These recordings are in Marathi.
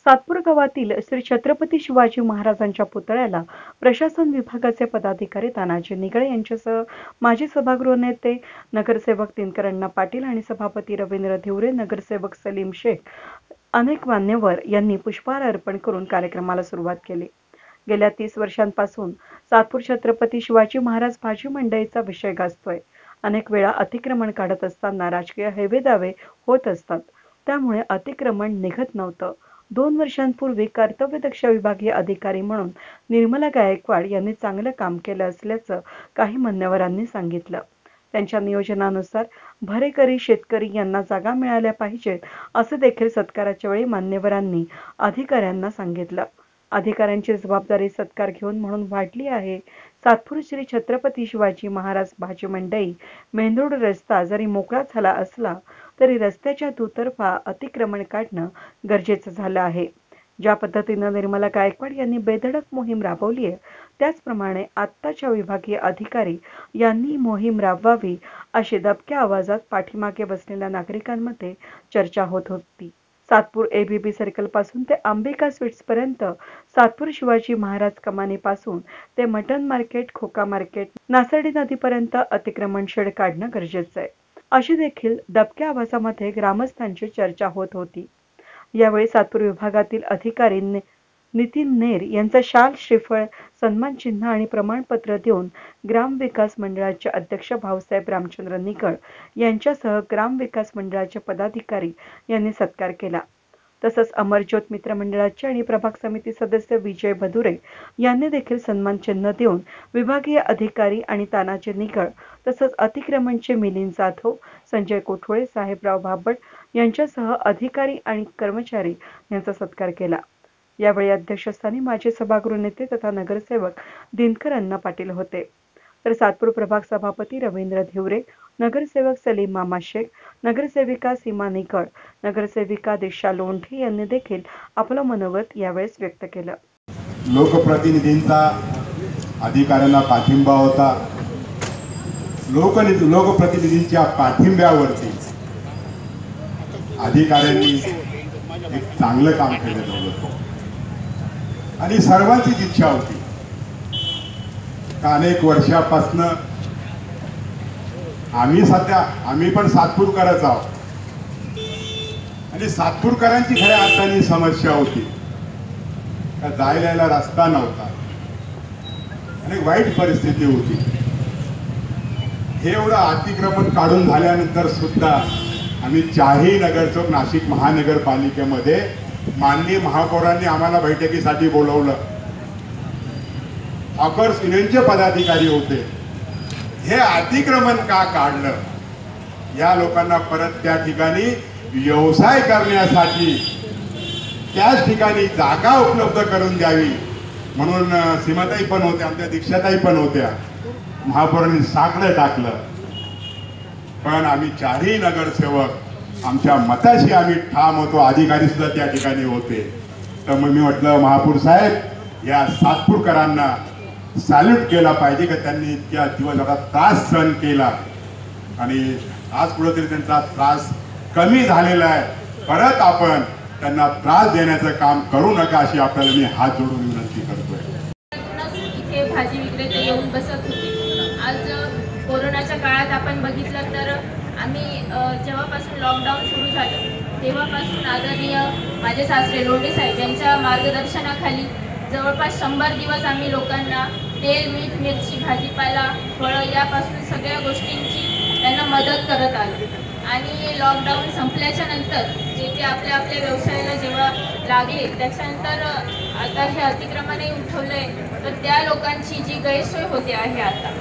सातपूर गावातील श्री छत्रपती शिवाजी महाराजांच्या पुतळ्याला प्रशासन विभागाचे पदाधिकारी तानाजी निगळे यांच्यासह माजी सभागृह नेते नगरसेवक दिनकर अण्णा पाटील आणि सभापती रवींद्र धिवरे, नगरसेवक सलीम शेख अनेक मान्यवर यांनी पुष्पहार अर्पण करून कार्यक्रमाला सुरुवात केली. गेल्या 30 वर्षांपासून सातपूर छत्रपती शिवाजी महाराज भाजी मंडईचा विषय गाजतोय. अनेक वेळा अतिक्रमण काढत असताना राजकीय हेवेदावे होत असतात, त्यामुळे अतिक्रमण निघत नव्हतं. 2 वर्षांपूर्वी कर्तव्यदक्ष विभागीय अधिकारी म्हणून निर्मला गायकवाड यांनी चांगलं काम केलं असल्याचं काही मान्यवरांनी सांगितलं. त्यांच्या नियोजनानुसार भरेकरी शेतकरी यांना जागा मिळाल्या पाहिजेत, असं देखील सत्काराच्या वेळी मान्यवरांनी अधिकाऱ्यांना सांगितलं. अधिकाऱ्यांची जबाबदारी सत्कार घेऊन म्हणून वाढली आहे. सातपूर श्री छत्रपती शिवाजी महाराज भाजी मंडई मेंदूर रस्ता जरी मोकळा झाला असला तरी रस्त्याच्या दुतर्फा अतिक्रमण काढणं गरजेचं झालं आहे. ज्या पद्धतीनं निर्मला गायकवाड यांनी बेधडक मोहीम राबवली आहे, त्याचप्रमाणे आत्ताच्या विभागीय अधिकारी यांनी मोहीम राबवावी, अशी दबक्या आवाजात पाठीमागे बसलेल्या नागरिकांमध्ये चर्चा होत होती. सातपूर एबीबी सर्कल पासून ते अंबिका स्वीट्स पर्यंत, सातपूर शिवाजी महाराज कमानीपासून ते मटन मार्केट, खोका मार्केट, नासर्डी नदीपर्यंत अतिक्रमण शेड काढणं गरजेचं आहे, अशी देखील दबक्या आवाजामध्ये ग्रामस्थांची चर्चा होत होती. यावेळी सातपूर विभागातील अधिकारी नितीन नेर यांचा शाल, श्रीफळ, सन्मान चिन्ह आणि प्रमाणपत्र देऊन ग्रामविकास मंडळाचे अध्यक्ष भाऊसाहेब रामचंद्र निकळ यांच्यासह ग्रामविकास मंडळाचे पदाधिकारी यांनी सत्कार केला. तसंच अमरज्योत मित्र मंडळाचे आणि प्रभाग समिती सदस्य विजय भदुरे यांनी देखील सन्मान चिन्ह देऊन विभागीय अधिकारी आणि तानाजी निकळ तसंच अतिक्रमणचे मिलिंद जाधव, संजय कोठोळे, साहेबराव भाबड यांच्यासह अधिकारी आणि कर्मचारी यांचा सत्कार केला. यावेळी अध्यक्षस्थानी माजी सभागृह नेते तथा नगरसेवक दिनकर अण्णा पाटील होते, तर सातपूर प्रभाग सभापती रवींद्र धिवरे, नगरसेवक सलीम मामा शेख, नगरसेविका सीमा निकळ, नगरसेविका दिशा लोंढे यांनी देखील आपलं मनोगत यावेळेस व्यक्त केलं. लोकप्रतिनिधींचा अधिकाऱ्यांना पाठिंबा होता. लोकप्रतिनिधींच्या पाठिंब्यावरती अधिकाऱ्यांनी एक चांगलं काम केलेलं होतं आणि सर्वांचीच इच्छा होती. अनेक वर्षापासून आम्ही पण सातपूरकरच आहोत आणि सातपूरकरांची खऱ्या अर्थाने समस्या होती का जायला रस्ता नव्हता आणि वाईट परिस्थिती होती. हे एवढं अतिक्रमण काढून झाल्यानंतर सुद्धा आम्ही चारही नगरचौक नाशिक महानगरपालिकेमध्ये माननीय महापौरांनी आम्हाला बैठकीसाठी बोलवलं. ऑफर्स युनियनचे पदाधिकारी होते. हे अतिक्रमण का काढलं, या लोकांना परत त्या ठिकाणी व्यवसाय करण्यासाठी त्याच ठिकाणी जागा उपलब्ध करून द्यावी म्हणून सीमाताई पण होत्या, आमच्या दीक्षाताई पण होत्या. महापौरांनी साकडं टाकलं, पण आम्ही चारही नगरसेवक आमच्या मताशी आम्ही ठाम होतो. अधिकारी सुद्धा त्या ठिकाणी होते. तर मग मी म्हटलं महापौर साहेब, या सातपूरकरांना सॅल्यूट केला पाहिजे की त्यांनी इतक्या दिवसाचा त्रास सहन केला आणि आज कुठेतरी त्यांचा त्रास कमी झालेला आहे. परत आपण त्यांना त्रास देण्याचं काम करू नका, अशी आपल्याला मी हात जोडून विनंती करतोय. इथे भाजी विक्रेते येऊन बसत होते. आज कोरोनाच्या काळात आपण बघितलं तर आम्ही जेव्हापासून लॉकडाऊन सुरू झालं तेव्हापासून आदरणीय माझे सासरे लोंढे साहेब यांच्या मार्गदर्शनाखाली जवळपास 100 दिवस आम्ही लोकांना तेल, मीठ, मिरची, भाजीपाला, फळं यापासून सगळ्या गोष्टींची त्यांना मदत करत आलो. आणि लॉकडाऊन संपल्याच्या नंतर जे ते आपल्या व्यवसायाला जेव्हा लागले त्याच्यानंतर आता हे अतिक्रमणही उठवलं आहे, तर त्या लोकांची जी गैरसोय होते आहे आता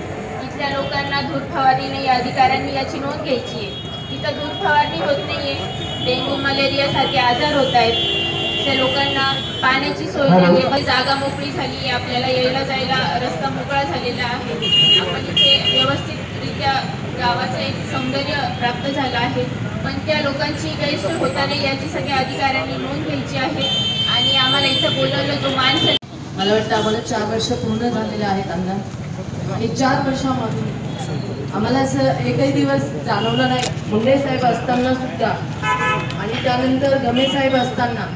इथल्या लोकांना दूध फवारणी नाही, अधिकाऱ्यांनी याची नोंद घ्यायची आहे. इथं दूध फवारणी होत नाही आहे, डेंग्यू मलेरियासारखे आजार होत आहेत. त्या लोकांना पाण्याची सोय नाही आहे, जागा मोकळी झाली आहे, आपल्याला यायला जायला रस्ता मोकळा झालेला आहे. आपण इथे व्यवस्थितरित्या गावाचं एक सौंदर्य प्राप्त झालं आहे, पण त्या लोकांची गैरसोय होता नाही याची सगळ्या अधिकाऱ्यांनी नोंद घ्यायची आहे. आणि आम्हाला इथं बोलवलं जो माणसं, मला वाटतं आम्हाला 4 वर्ष पूर्ण झालेले आहेत अंदाज. आणि 4 वर्षामधून आम्हाला असं एकही दिवस जाणवलं नाही. मुंडे साहेब असताना सुद्धा आणि त्यानंतर गमे साहेब असताना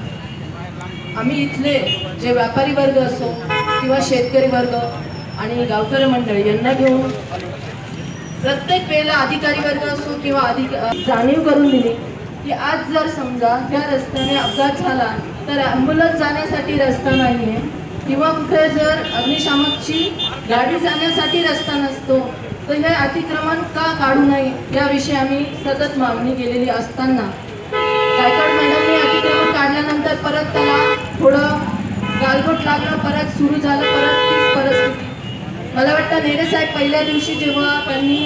आम्ही इथले जे व्यापारी वर्ग असो किंवा शेतकरी वर्ग आणि गावकरी मंडळी यांना घेऊन प्रत्येक वेळेला अधिकारी वर्ग असो किंवा जाणीव करून दिली की आज जर समजा त्या रस्त्याने अपघात झाला तर ॲम्ब्युलन्स जाण्यासाठी रस्ता नाही आहे किंवा कुठे जर अग्निशामकची गाडी जाण्यासाठी रस्ता नसतो तर हे अतिक्रमण का काढू नये याविषयी आम्ही सतत मागणी केलेली असताना गायकवाड मॅडमने अतिक्रमण काढल्यानंतर परत त्याला थोडं गालबोट लागलं, परत सुरू झालं, परत तीच परिस्थिती. मला वाटतं नेरे साहेब पहिल्या दिवशी जेव्हा त्यांनी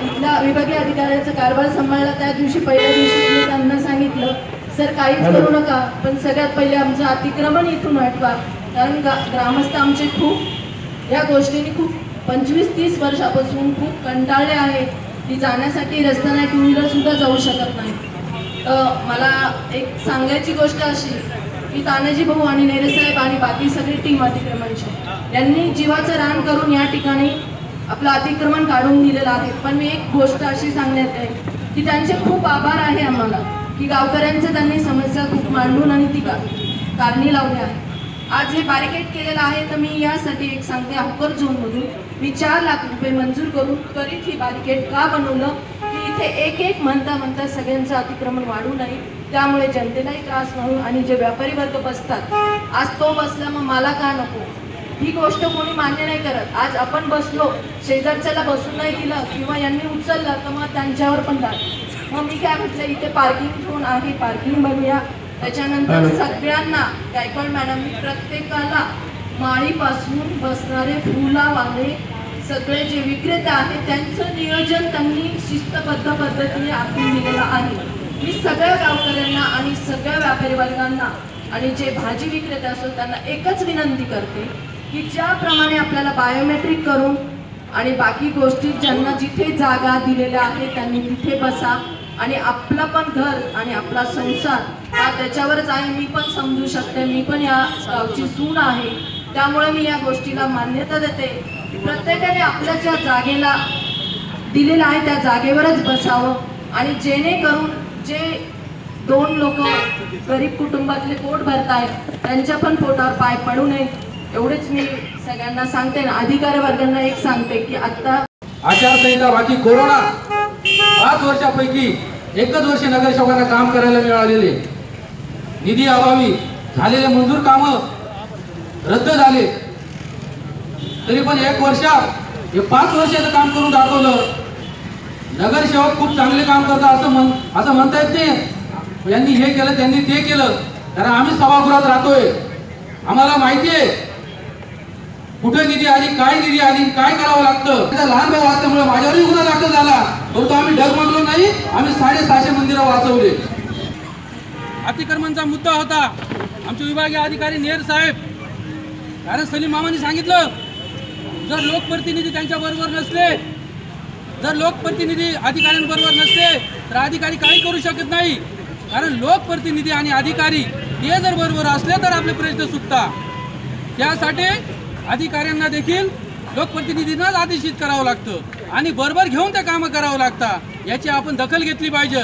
इथला विभागीय अधिकाऱ्याचा कारभार सांभाळला त्या दिवशी पहिल्या दिवशी मी त्यांना सांगितलं सर काहीच करू नका, पण सगळ्यात पहिले आमचं अतिक्रमण इथून हटवा, कारण ग्रामस्थ आमचे खूप या गोष्टींनी खूप 25-30 वर्षापासून खूप कंटाळले आहेत की जाण्यासाठी रस्ता नाही, टू व्हीलर सुद्धा जाऊ शकत नाही. मला एक सांगायची गोष्ट अशी की तानाजी भाऊ आणि नेरे साहेब आणि बाकी सगळी टीम अतिक्रमणची यांनी जीवाचं रान करून या ठिकाणी आपलं अतिक्रमण काढून दिलेलं आहे. पण मी एक गोष्ट अशी सांगण्यात आहे की त्यांचे खूप आभार आहे आम्हाला की गावकऱ्यांचं त्यांनी समस्या खूप मांडून आणि ती कारणी लावली आहे. आज हे बॅरिकेड केलेलं आहे तर मी यासाठी एक सांगते, हॉकर झोनमधून मी 4 लाख रुपये मंजूर करून त्वरित ही बॅरिकेड का बनवलं की इथे एक म्हणता सगळ्यांचं अतिक्रमण वाढू नये, त्यामुळे जनतेलाही त्रास नाही आणि जे व्यापारी वर्ग बसतात आज तो बसला मग मला का नको, ही गोष्ट कोणी मान्य नाही करत. आज आपण बसलो शेजारच्याला बसून नाही दिलं किंवा यांनी उचललं तर मग त्यांच्यावर पण दाद. मग मी काय म्हटलं इथे पार्किंग झोन आहे, पार्किंग बनवूया. त्याच्यानंतर सगळ्यांना गायकवाड मॅडमनी प्रत्येकाला माळीपासून बसणारे फुलावाले सगळे जे विक्रेते आहेत त्यांचं नियोजन त्यांनी शिस्तबद्ध पद्धतीने आखून दिलेलं आहे. मी सगळ्या गावकऱ्यांना आणि सगळ्या व्यापारी वर्गांना आणि जे भाजी विक्रेते असो त्यांना एकच विनंती करते की ज्याप्रमाणे आपल्याला बायोमेट्रिक करून आणि बाकी गोष्टी ज्यांना जिथे जागा दिलेल्या आहेत त्यांनी तिथे बसा आणि आपलं पण घर आणि आपला संसार हा त्याच्यावरच आहे. मी पण समजू शकते, मी पण या गावची सून आहे, त्यामुळे मी या गोष्टीला मान्यता देते. प्रत्येकाने आपल्या ज्या जागेला दिलेलं आहे त्या जागेवरच बसावं आणि जेणेकरून जे 2 लोक गरीब कुटुंबातले पोट भरतायत त्यांच्या पण पोटावर पाय पडू नये एवढेच मी सगळ्यांना सांगते. अधिकारी वर्गांना एक सांगते की आता आचारसंहिता बाकी कोरोना 5 वर्षापैकी एकच वर्ष नगरसेवकांना काम करायला मिळालेले, निधी अभावी झालेले मंजूर कामं रद्द झाले, तरी पण 1 वर्षात हे 5 वर्षाचं काम करून दाखवलं. नगरसेवक खूप चांगले काम करतात असं म्हणता येत नाही. यांनी हे केलं त्यांनी ते केलं, कारण आम्ही सभागृहात राहतोय, आम्हाला माहिती आहे कुठे निधी आली, काय निधी आली, काय करावं लागतं. त्याचा लहान भाऊ असल्यामुळे माझ्यावरही गुन्हा दाखल झाला, परंतु आम्ही डगमगलो नाही, आम्ही 650 मंदिरं वाचवले. अतिक्रमणचा मुद्दा होता आमचे विभागीय अधिकारी नेर साहेब, कारण सलीम मामांनी सांगितलं जर लोकप्रतिनिधी त्यांच्या बरोबर नसले, जर लोकप्रतिनिधी अधिकाऱ्यांबरोबर नसले तर अधिकारी काही करू शकत नाही. कारण लोकप्रतिनिधी आणि अधिकारी हे जर बरोबर असले तर आपले प्रश्न सुटतात. त्यासाठी अधिकाऱ्यांना देखील लोकप्रतिनिधींनाच आदेशित करावं लागतं आणि बरोबर घेऊन ते कामं करावं लागतात. याची आपण दखल घेतली पाहिजे.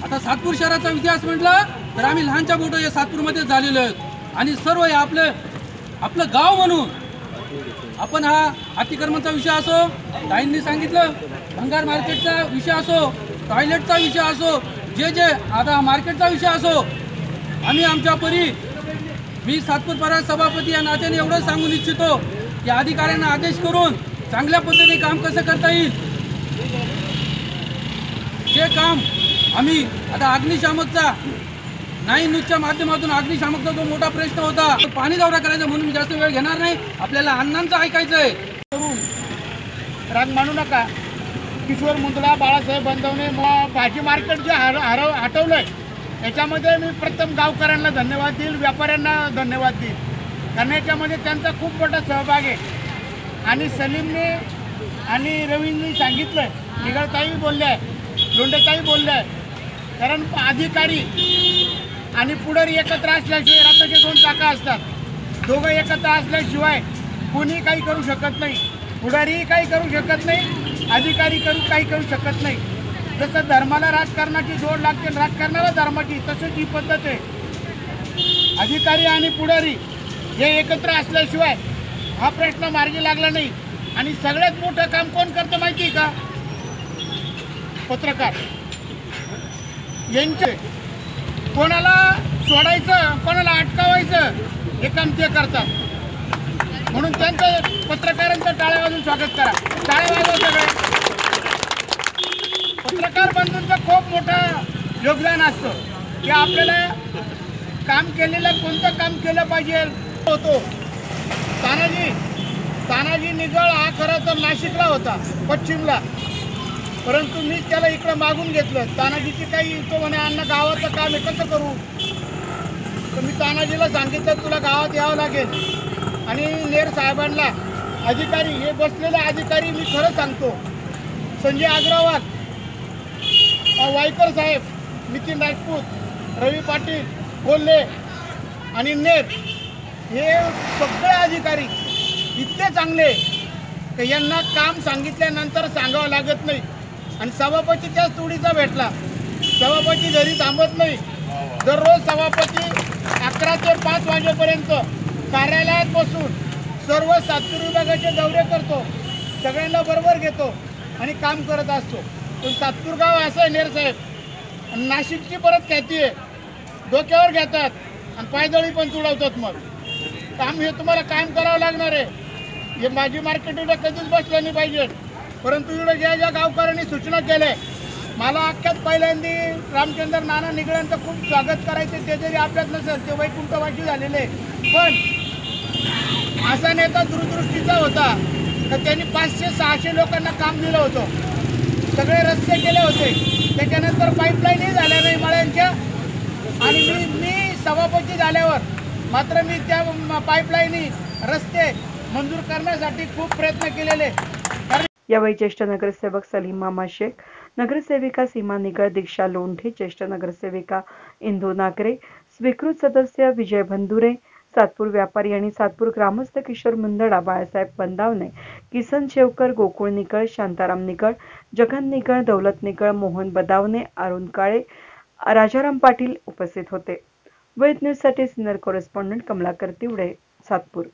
आता सातपूर शहराचा इतिहास म्हटला तर आम्ही लहानच्या मोठं या सातपूरमध्येच झालेलो आहेत आणि सर्व हे आपलं गाव म्हणून आपण हा अतिक्रमणचा विषय असो, ताईंनी सांगितलं भंगार मार्केटचा विषय असो, टॉयलेटचा विषय असो, जे आता मार्केटचा विषय असो, आम्ही आमच्या परी मी सातपूर परास सभापती या नात्याने एवढंच सांगू इच्छितो की अधिकाऱ्यांना आदेश करून चांगल्या पद्धतीने काम कसं करता येईल जे काम आम्ही आता अग्निशामकचा 9 न्यूजच्या माध्यमातून अग्निशामकचा जो मोठा प्रश्न होता पाणी दौरा करायचा म्हणून मी जास्त वेळ घेणार नाही. आपल्याला अण्णांचं ऐकायचं आहे. राग मानू नका. किशोर मुंदडा, बाळासाहेब बंदवणे, भाजी मार्केट जे हटवलंय याच्यामध्ये मी प्रथम गावकऱ्यांना धन्यवाद देईल, व्यापाऱ्यांना धन्यवाद देईल, कारण याच्यामध्ये त्यांचा खूप मोठा सहभाग आहे. आणि सलीमने आणि रवींनी सांगितलं, निगळताई बोलल्या, लोंढेताई बोलल्या, कारण अधिकारी आणि पुढारी एकत्र असल्याशिवाय रथाचे 2 चाकं असतात. दोघं एकत्र असल्याशिवाय कोणी काही करू शकत नाही. पुढारीही काही करू शकत नाही, अधिकारी काही करू शकत नाही. जसं धर्माला राजकारणाची जोड लागते, राजकारणाला धर्माची, तसंच ही पद्धत आहे. अधिकारी आणि पुढारी हे एकत्र असल्याशिवाय हा प्रश्न मार्गी लागला नाही. आणि सगळ्यात मोठं काम कोण करतं माहिती आहे का? पत्रकार. यांचे कोणाला सोडायचं कोणाला अटकावायचं हे काम ते करतात. म्हणून त्यांचं पत्रकारांचं टाळ्या वाजून स्वागत करा. टाळ्या वाजवा सगळे. पत्रकार बंधूंचं खूप मोठं योगदान असतं की आपल्याला काम केलेलं कोणतं काम केलं पाहिजे होतो. तानाजी निगळ हा खरं तर नाशिकला होता, पश्चिमला, परंतु मी त्याला इकडं मागून घेतलं. तानाजीची काही तो म्हणे अण्णा गावाचं काम आहे कसं करू. तर मी तानाजीला सांगितलं तुला गावात यावं लागेल. आणि नेर साहेबांना अधिकारी हे बसलेले अधिकारी मी खरं सांगतो, संजय अग्रवाल, वायकर साहेब, नितीन राजपूत, रवी पाटील, कोल्हे आणि नेर हे सगळे अधिकारी इतके चांगले की यांना काम सांगितल्यानंतर सांगावं लागत नाही. आणि सभापती त्याच तोडीचा भेटला. सभापती घरी थांबत नाही. दररोज सभापती 11 ते 5 वाजेपर्यंत कार्यालयात बसून सर्व सातपूर विभागाचे दौरे करतो. सगळ्यांना बरोबर घेतो आणि काम करत असतो. पण सातपूर गाव असं आहे नेर साहेब, नाशिकची परत ख्याती आहे. डोक्यावर घेतात आणि पायदळी पण तुडवतात. मग काम हे तुम्हाला कायम करावं लागणार आहे. हे माझी मार्केटला कधीच बसलं नाही पाहिजे. परंतु इकडे ज्या ज्या गावकऱ्यांनी सूचना केल्या, मला अख्ख्यात पहिल्यांदी रामचंद्र नाना निगळ्यांचं खूप स्वागत करायचे. ते जरी आपल्यात नसेल ते वैकुंठवासी झालेले, पण असा नेता दूरदृष्टीचा होता तर त्यांनी 500-600 लोकांना काम दिलं होतं. सगळे रस्ते केले होते. त्याच्यानंतर पाईपलाईनही झाल्या नाही मळ्यांच्या. आणि मी सभापती झाल्यावर मात्र मी त्या पाईपलाईनी रस्ते मंजूर करण्यासाठी खूप प्रयत्न केलेले. यावेळी ज्येष्ठ नगरसेवक सलीम मामा शेख, नगरसेविका सीमा निगळ, दीक्षा लोंढे, ज्येष्ठ नगरसेविका इंदू नागरे, स्वीकृत सदस्य विजय भंदुरे, सातपूर व्यापारी आणि सातपूर ग्रामस्थ किशोर मुंदडा, बाळासाहेब पंदावणे, किसन शेवकर, गोकुळ निगळ, शांताराम निगळ, जगन निगळ, दौलत निगळ, मोहन बदावणे, अरुण काळे, राजाराम पाटील उपस्थित होते. वेद न्यूजसाठी सिनियर कॉरेस्पॉन्डंट कमलाकर तिवडे, सातपूर.